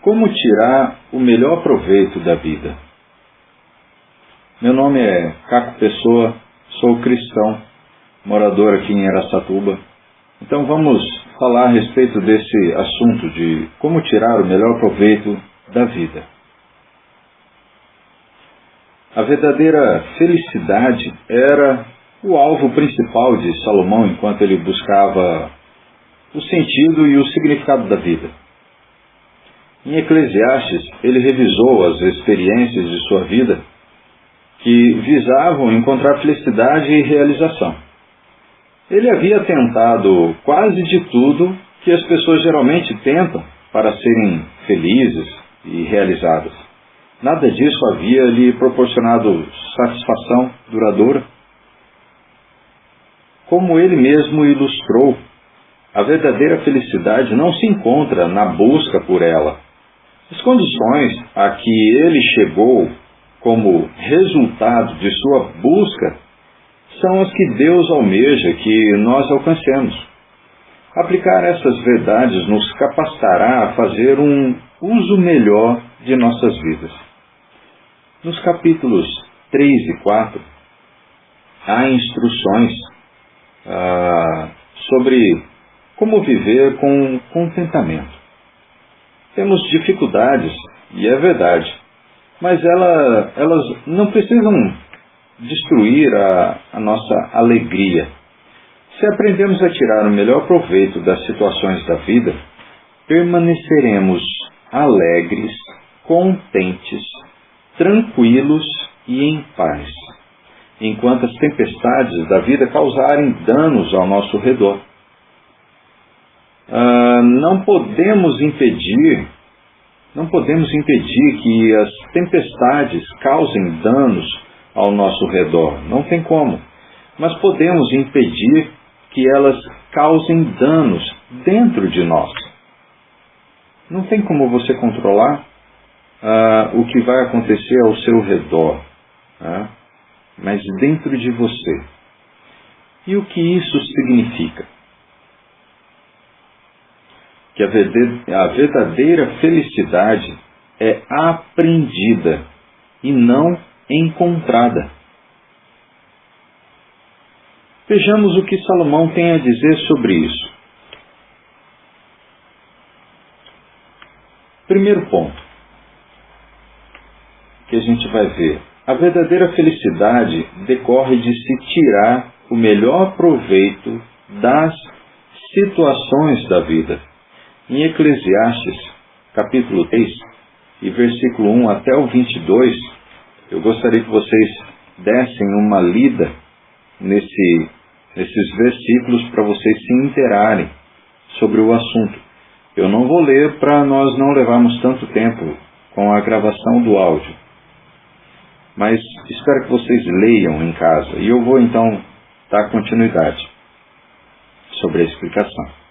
Como tirar o melhor proveito da vida? Meu nome é Caco Pessoa, sou cristão, morador aqui em Araçatuba. Então vamos falar a respeito desse assunto de como tirar o melhor proveito da vida. A verdadeira felicidade era o alvo principal de Salomão enquanto ele buscava o sentido e o significado da vida. Em Eclesiastes, ele revisou as experiências de sua vida que visavam encontrar felicidade e realização. Ele havia tentado quase de tudo que as pessoas geralmente tentam para serem felizes e realizadas. Nada disso havia lhe proporcionado satisfação duradoura. Como ele mesmo ilustrou, a verdadeira felicidade não se encontra na busca por ela. As condições a que ele chegou como resultado de sua busca são as que Deus almeja que nós alcancemos. Aplicar essas verdades nos capacitará a fazer um uso melhor de nossas vidas. Nos capítulos 3 e 4, há instruções sobre como viver com contentamento. Temos dificuldades, e é verdade, mas elas não precisam destruir a nossa alegria. Se aprendemos a tirar o melhor proveito das situações da vida, permaneceremos alegres, contentes, tranquilos e em paz, enquanto as tempestades da vida causarem danos ao nosso redor. Não podemos impedir que as tempestades causem danos ao nosso redor. Não tem como. Mas podemos impedir que elas causem danos dentro de nós. Não tem como você controlar o que vai acontecer ao seu redor, mas dentro de você. E o que isso significa? Que a verdadeira felicidade é aprendida e não encontrada. Vejamos o que Salomão tem a dizer sobre isso. Primeiro ponto que a gente vai ver. A verdadeira felicidade decorre de se tirar o melhor proveito das situações da vida. Em Eclesiastes, capítulo 3, e versículo 1 até o 22, eu gostaria que vocês dessem uma lida nesses versículos para vocês se inteirarem sobre o assunto. Eu não vou ler para nós não levarmos tanto tempo com a gravação do áudio, mas espero que vocês leiam em casa e eu vou então dar continuidade sobre a explicação.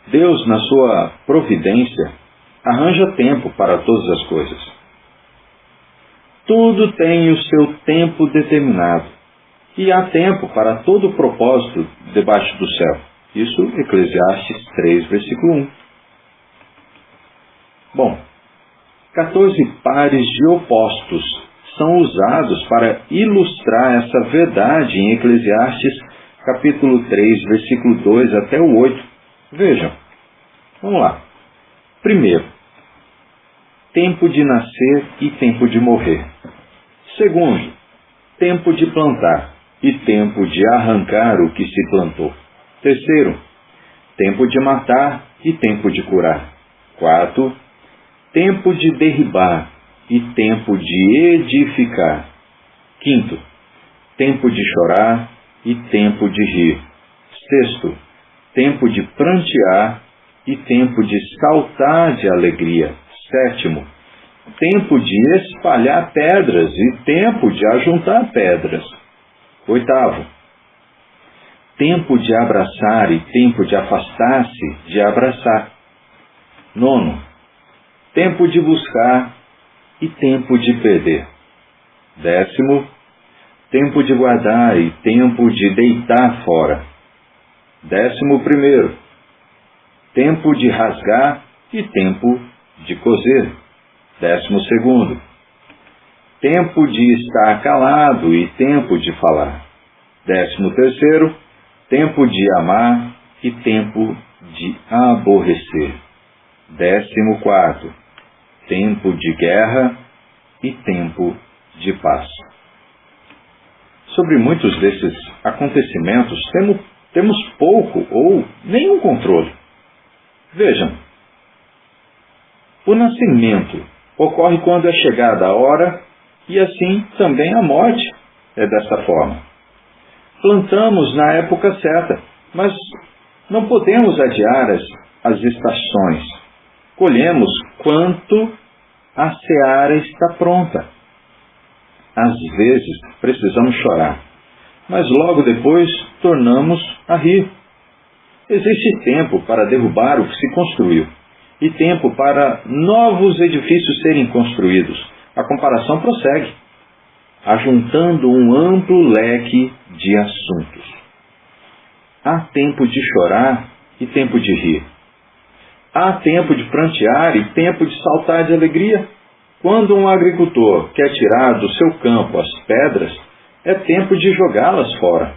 Deus, na sua providência, arranja tempo para todas as coisas. Tudo tem o seu tempo determinado, e há tempo para todo o propósito debaixo do céu. Isso, Eclesiastes 3, versículo 1. Bom, 14 pares de opostos são usados para ilustrar essa verdade em Eclesiastes, capítulo 3, versículo 2 até o 8. Vejam, vamos lá. Primeiro, tempo de nascer e tempo de morrer. Segundo, tempo de plantar e tempo de arrancar o que se plantou. Terceiro, tempo de matar e tempo de curar. Quarto, tempo de derribar e tempo de edificar. Quinto, tempo de chorar e tempo de rir. Sexto, tempo de prantear e tempo de saltar de alegria. Sétimo, tempo de espalhar pedras e tempo de ajuntar pedras. Oitavo, tempo de abraçar e tempo de afastar-se de abraçar. Nono, tempo de buscar e tempo de perder. Décimo, tempo de guardar e tempo de deitar fora. 11º, tempo de rasgar e tempo de cozer. 12º, tempo de estar calado e tempo de falar. 13º, tempo de amar e tempo de aborrecer. 14º, tempo de guerra e tempo de paz. Sobre muitos desses acontecimentos temos pouco ou nenhum controle. Vejam, o nascimento ocorre quando é chegada a hora e assim também a morte é desta forma. Plantamos na época certa, mas não podemos adiar as estações. Colhemos quanto a seara está pronta. Às vezes precisamos chorar, mas logo depois tornamos a rir. Existe tempo para derrubar o que se construiu e tempo para novos edifícios serem construídos. A comparação prossegue, ajuntando um amplo leque de assuntos. Há tempo de chorar e tempo de rir. Há tempo de prantear e tempo de saltar de alegria. Quando um agricultor quer tirar do seu campo as pedras, é tempo de jogá-las fora.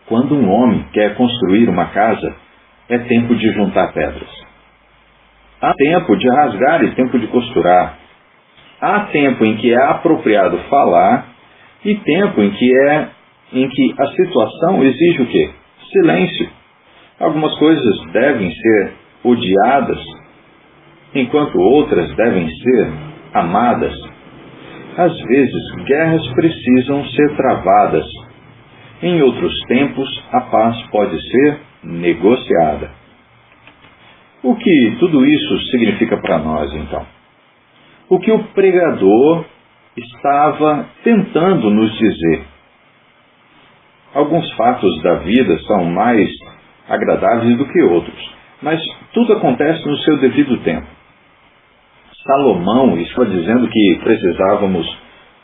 Quando um homem quer construir uma casa, é tempo de juntar pedras. Há tempo de rasgar e tempo de costurar. Há tempo em que é apropriado falar e tempo em que a situação exige o quê? Silêncio. Algumas coisas devem ser odiadas, enquanto outras devem ser amadas. Às vezes, guerras precisam ser travadas. Em outros tempos, a paz pode ser negociada. O que tudo isso significa para nós, então? O que o pregador estava tentando nos dizer? Alguns fatos da vida são mais agradáveis do que outros, mas tudo acontece no seu devido tempo. Salomão está dizendo que precisávamos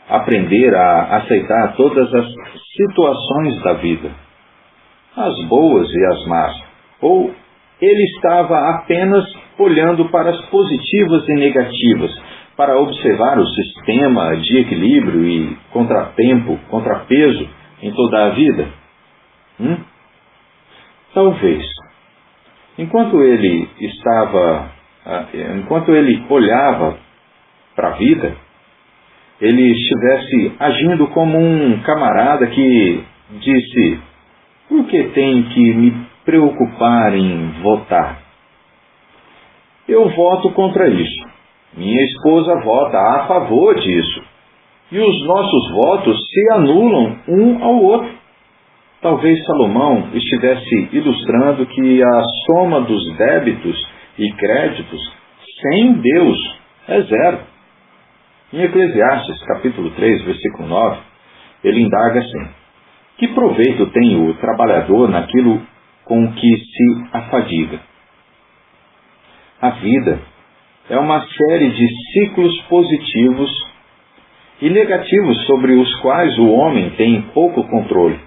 aprender a aceitar todas as situações da vida, as boas e as más, ou ele estava apenas olhando para as positivas e negativas, para observar o sistema de equilíbrio e contrapeso em toda a vida? Talvez. Enquanto ele olhava para a vida, ele estivesse agindo como um camarada que disse: por que tenho que me preocupar em votar? Eu voto contra isso. Minha esposa vota a favor disso. E os nossos votos se anulam um ao outro. Talvez Salomão estivesse ilustrando que a soma dos débitos e créditos sem Deus é zero. Em Eclesiastes, capítulo 3, versículo 9, ele indaga assim: que proveito tem o trabalhador naquilo com que se afadiga? A vida é uma série de ciclos positivos e negativos sobre os quais o homem tem pouco controle.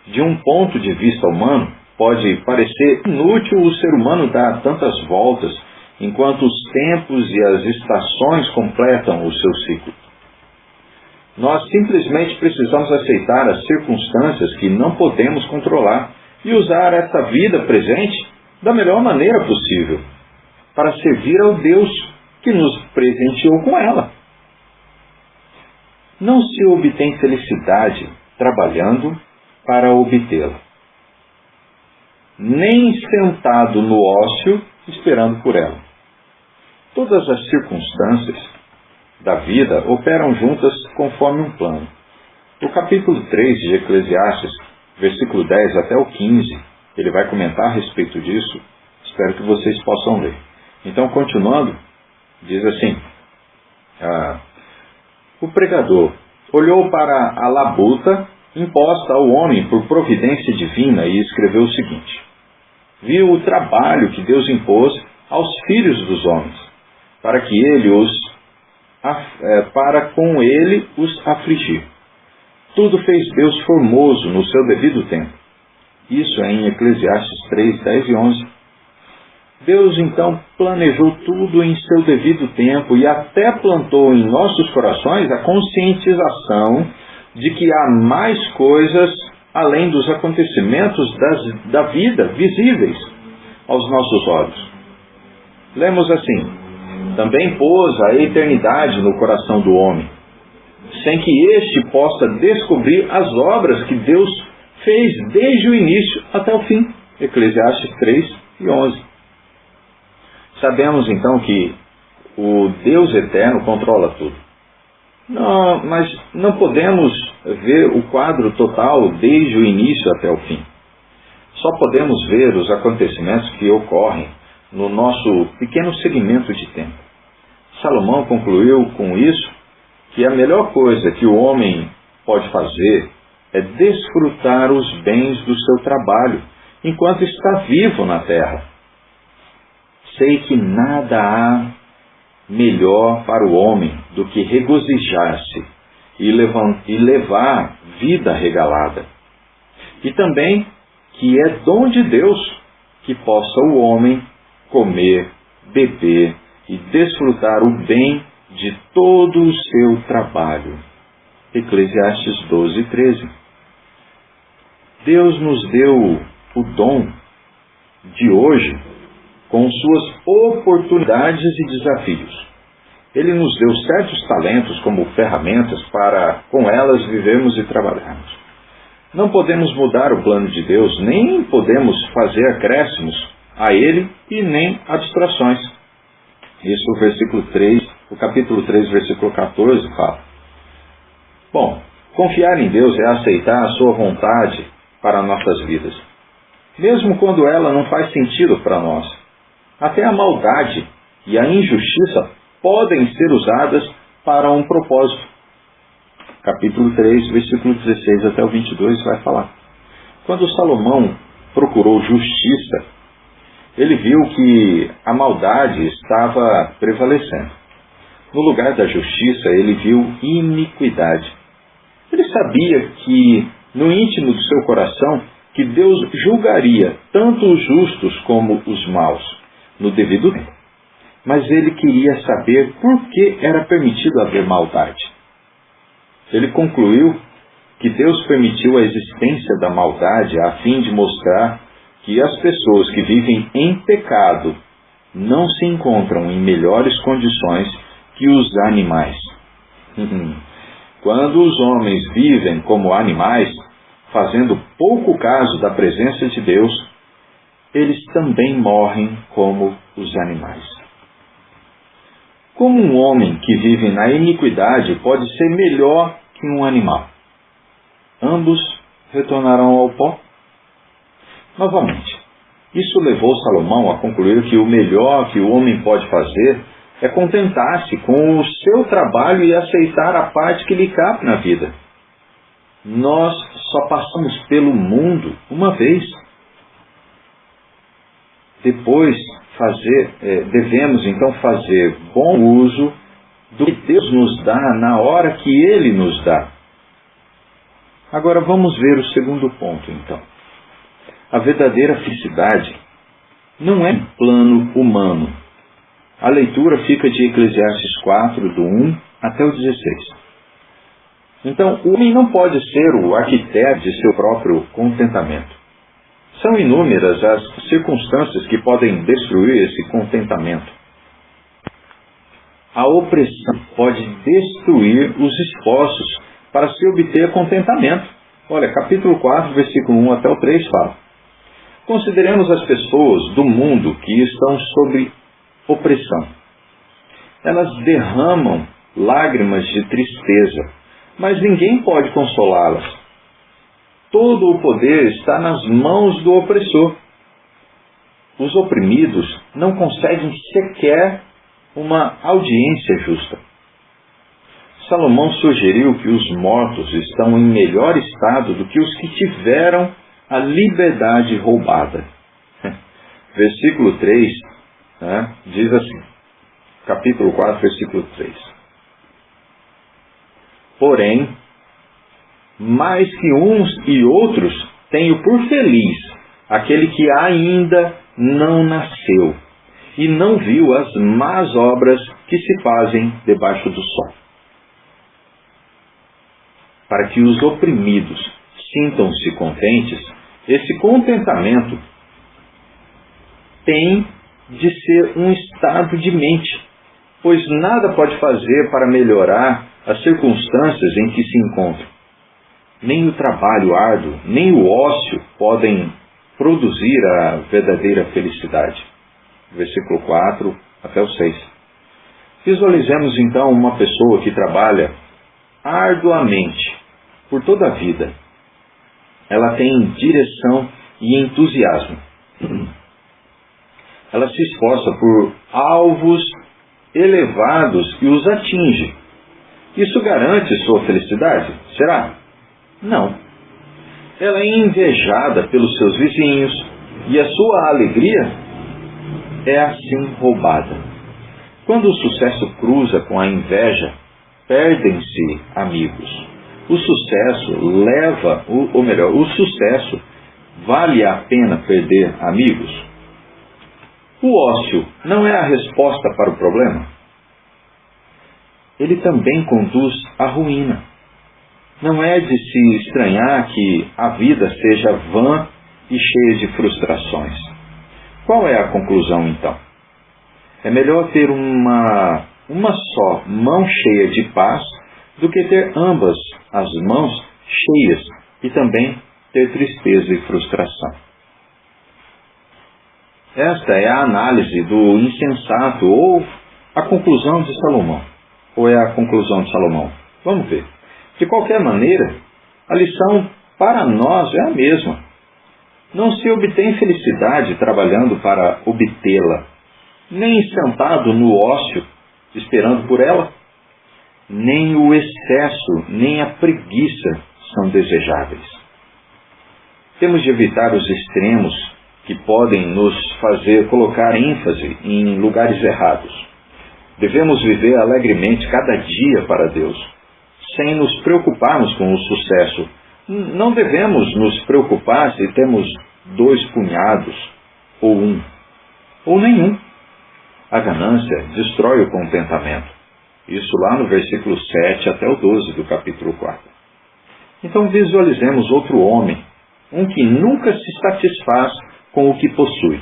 De um ponto de vista humano, pode parecer inútil o ser humano dar tantas voltas enquanto os tempos e as estações completam o seu ciclo. Nós simplesmente precisamos aceitar as circunstâncias que não podemos controlar e usar essa vida presente da melhor maneira possível, para servir ao Deus que nos presenteou com ela. Não se obtém felicidade trabalhando para obtê-la, nem sentado no ócio esperando por ela. Todas as circunstâncias da vida operam juntas conforme um plano. O capítulo 3 de Eclesiastes, versículo 10 até o 15, ele vai comentar a respeito disso. Espero que vocês possam ler. Então, continuando, diz assim: o pregador olhou para a labuta imposta ao homem por providência divina e escreveu o seguinte: viu o trabalho que Deus impôs aos filhos dos homens, para com ele os afligir. Tudo fez Deus formoso no seu devido tempo. Isso é em Eclesiastes 3, 10 e 11. Deus então planejou tudo em seu devido tempo e até plantou em nossos corações a conscientização de que há mais coisas além dos acontecimentos da vida visíveis aos nossos olhos. Lemos assim: também pôs a eternidade no coração do homem, sem que este possa descobrir as obras que Deus fez desde o início até o fim. Eclesiastes 3:11. Sabemos então que o Deus eterno controla tudo. Mas não podemos ver o quadro total desde o início até o fim. Só podemos ver os acontecimentos que ocorrem no nosso pequeno segmento de tempo. Salomão concluiu com isso que a melhor coisa que o homem pode fazer é desfrutar os bens do seu trabalho enquanto está vivo na terra. Sei que nada há melhor para o homem do que regozijar-se e levar vida regalada. E também que é dom de Deus que possa o homem comer, beber e desfrutar o bem de todo o seu trabalho. Eclesiastes 12:13. Deus nos deu o dom de hoje com suas oportunidades e desafios. Ele nos deu certos talentos como ferramentas para, com elas, vivermos e trabalharmos. Não podemos mudar o plano de Deus, nem podemos fazer acréscimos a ele e nem abstrações. Isso o capítulo 3, versículo 14 fala. Bom, confiar em Deus é aceitar a sua vontade para nossas vidas, mesmo quando ela não faz sentido para nós. Até a maldade e a injustiça podem ser usadas para um propósito. Capítulo 3, versículo 16 até o 22 vai falar. Quando Salomão procurou justiça, ele viu que a maldade estava prevalecendo. No lugar da justiça, ele viu iniquidade. Ele sabia que, no íntimo do seu coração, que Deus julgaria tanto os justos como os maus, no devido tempo. Mas ele queria saber por que era permitido haver maldade. Ele concluiu que Deus permitiu a existência da maldade a fim de mostrar que as pessoas que vivem em pecado não se encontram em melhores condições que os animais. Quando os homens vivem como animais, fazendo pouco caso da presença de Deus, eles também morrem como os animais. Como um homem que vive na iniquidade pode ser melhor que um animal? Ambos retornarão ao pó. Novamente, isso levou Salomão a concluir que o melhor que o homem pode fazer é contentar-se com o seu trabalho e aceitar a parte que lhe cabe na vida. Nós só passamos pelo mundo uma vez. Devemos então fazer bom uso do que Deus nos dá na hora que Ele nos dá. Agora vamos ver o segundo ponto, então. A verdadeira felicidade não é um plano humano. A leitura fica de Eclesiastes 4, do 1 até o 16. Então, o homem não pode ser o arquiteto de seu próprio contentamento. São inúmeras as circunstâncias que podem destruir esse contentamento. A opressão pode destruir os esforços para se obter contentamento. Olha, capítulo 4, versículo 1 até o 3 fala. Consideremos as pessoas do mundo que estão sob opressão. Elas derramam lágrimas de tristeza, mas ninguém pode consolá-las. Todo o poder está nas mãos do opressor. Os oprimidos não conseguem sequer uma audiência justa. Salomão sugeriu que os mortos estão em melhor estado do que os que tiveram a liberdade roubada. Versículo 3 diz assim, capítulo 4, versículo 3. Porém, mais que uns e outros, tenho por feliz aquele que ainda não nasceu, e não viu as más obras que se fazem debaixo do sol. Para que os oprimidos sintam-se contentes, esse contentamento tem de ser um estado de mente, pois nada pode fazer para melhorar as circunstâncias em que se encontram. Nem o trabalho árduo, nem o ócio podem produzir a verdadeira felicidade. Versículo 4 até o 6. Visualizemos então uma pessoa que trabalha arduamente por toda a vida. Ela tem direção e entusiasmo. Ela se esforça por alvos elevados e os atinge. Isso garante sua felicidade? Será? Não. Ela é invejada pelos seus vizinhos e a sua alegria é assim roubada. Quando o sucesso cruza com a inveja, perdem-se amigos. O sucesso vale a pena perder amigos? O ócio não é a resposta para o problema? Ele também conduz à ruína. Não é de se estranhar que a vida seja vã e cheia de frustrações. Qual é a conclusão, então? É melhor ter uma só mão cheia de paz do que ter ambas as mãos cheias e também ter tristeza e frustração. Esta é a análise do insensato ou a conclusão de Salomão. Ou é a conclusão de Salomão? Vamos ver. De qualquer maneira, a lição para nós é a mesma. Não se obtém felicidade trabalhando para obtê-la, nem sentado no ócio esperando por ela. Nem o excesso, nem a preguiça são desejáveis. Temos de evitar os extremos que podem nos fazer colocar ênfase em lugares errados. Devemos viver alegremente cada dia para Deus, sem nos preocuparmos com o sucesso. Não devemos nos preocupar se temos 2 punhados, ou 1, ou nenhum. A ganância destrói o contentamento. Isso lá no versículo 7 até o 12 do capítulo 4. Então visualizemos outro homem, um que nunca se satisfaz com o que possui.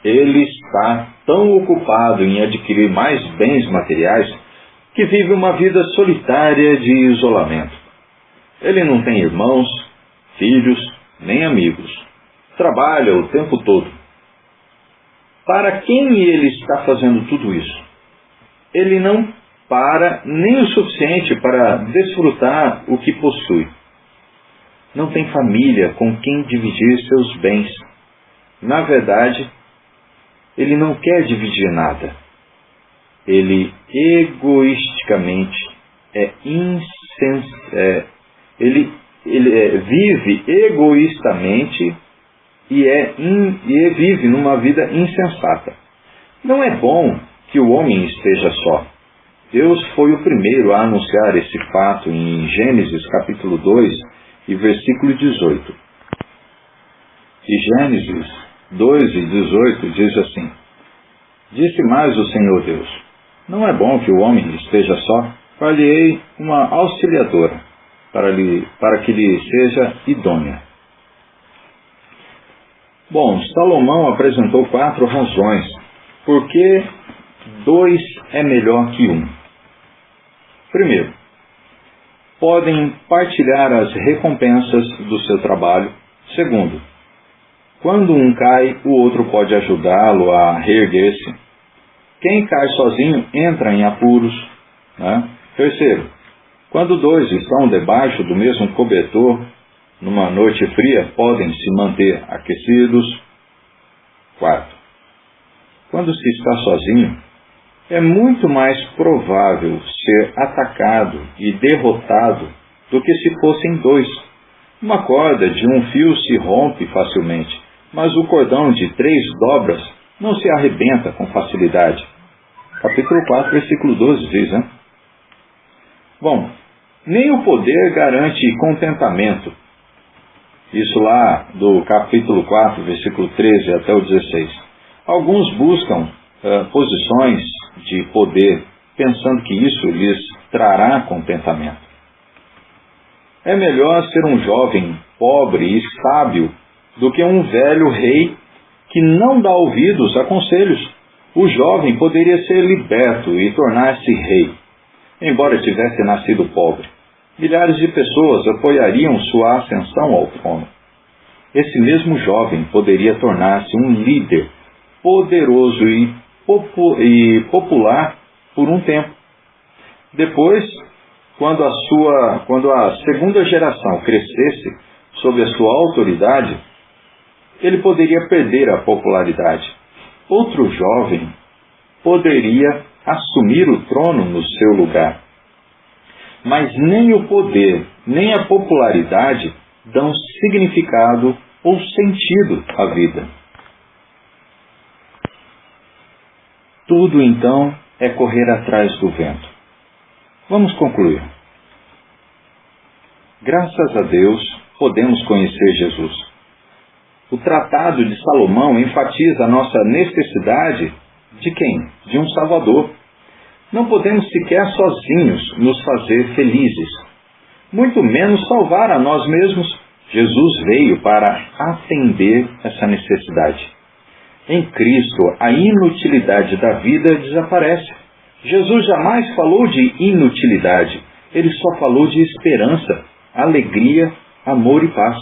Ele está tão ocupado em adquirir mais bens materiais que vive uma vida solitária de isolamento. Ele não tem irmãos, filhos, nem amigos. Trabalha o tempo todo. Para quem ele está fazendo tudo isso? Ele não para nem o suficiente para desfrutar o que possui. Não tem família com quem dividir seus bens. Na verdade, ele não quer dividir nada. Ele egoisticamente vive egoístamente e vive numa vida insensata. Não é bom que o homem esteja só. Deus foi o primeiro a anunciar esse fato em Gênesis capítulo 2 e versículo 18. E Gênesis 2 e 18 diz assim: Disse mais o Senhor Deus: Não é bom que o homem esteja só, far-lhe-ei uma auxiliadora, para que lhe seja idônea. Bom, Salomão apresentou 4 razões por que 2 é melhor que 1. Primeiro, podem partilhar as recompensas do seu trabalho. Segundo, quando um cai, o outro pode ajudá-lo a reerguer-se. Quem cai sozinho entra em apuros. Terceiro, quando 2 estão debaixo do mesmo cobertor, numa noite fria, podem se manter aquecidos. Quarto, quando se está sozinho, é muito mais provável ser atacado e derrotado do que se fossem 2. Uma corda de um fio se rompe facilmente, mas o cordão de 3 dobras não se arrebenta com facilidade. Capítulo 4, versículo 12 diz, Bom, nem o poder garante contentamento. Isso lá do capítulo 4, versículo 13 até o 16. Alguns buscam posições de poder, pensando que isso lhes trará contentamento. É melhor ser um jovem pobre e sábio do que um velho rei que não dá ouvidos a conselhos. O jovem poderia ser liberto e tornar-se rei, embora tivesse nascido pobre. Milhares de pessoas apoiariam sua ascensão ao trono. Esse mesmo jovem poderia tornar-se um líder poderoso e popular por um tempo. Depois, quando a segunda geração crescesse sob a sua autoridade, ele poderia perder a popularidade. Outro jovem poderia assumir o trono no seu lugar. Mas nem o poder, nem a popularidade dão significado ou sentido à vida. Tudo, então, é correr atrás do vento. Vamos concluir. Graças a Deus, podemos conhecer Jesus. O Tratado de Salomão enfatiza a nossa necessidade de quem? De um Salvador. Não podemos sequer sozinhos nos fazer felizes, muito menos salvar a nós mesmos. Jesus veio para atender essa necessidade. Em Cristo, a inutilidade da vida desaparece. Jesus jamais falou de inutilidade. Ele só falou de esperança, alegria, amor e paz.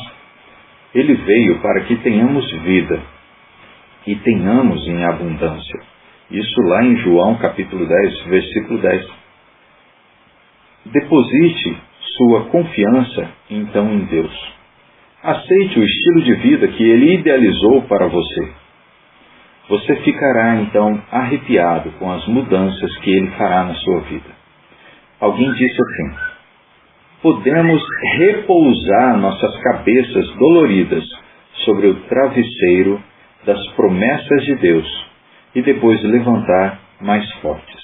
Ele veio para que tenhamos vida e tenhamos em abundância. Isso lá em João capítulo 10, versículo 10. Deposite sua confiança, então, em Deus. Aceite o estilo de vida que Ele idealizou para você. Você ficará, então, arrepiado com as mudanças que Ele fará na sua vida. Alguém disse assim: podemos repousar nossas cabeças doloridas sobre o travesseiro das promessas de Deus e depois levantar mais fortes.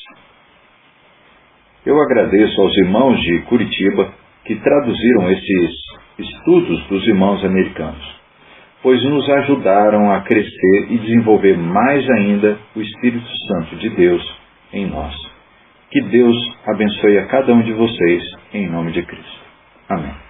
Eu agradeço aos irmãos de Curitiba que traduziram esses estudos dos irmãos americanos, pois nos ajudaram a crescer e desenvolver mais ainda o Espírito Santo de Deus em nós. Que Deus abençoe a cada um de vocês, em nome de Cristo. Amém.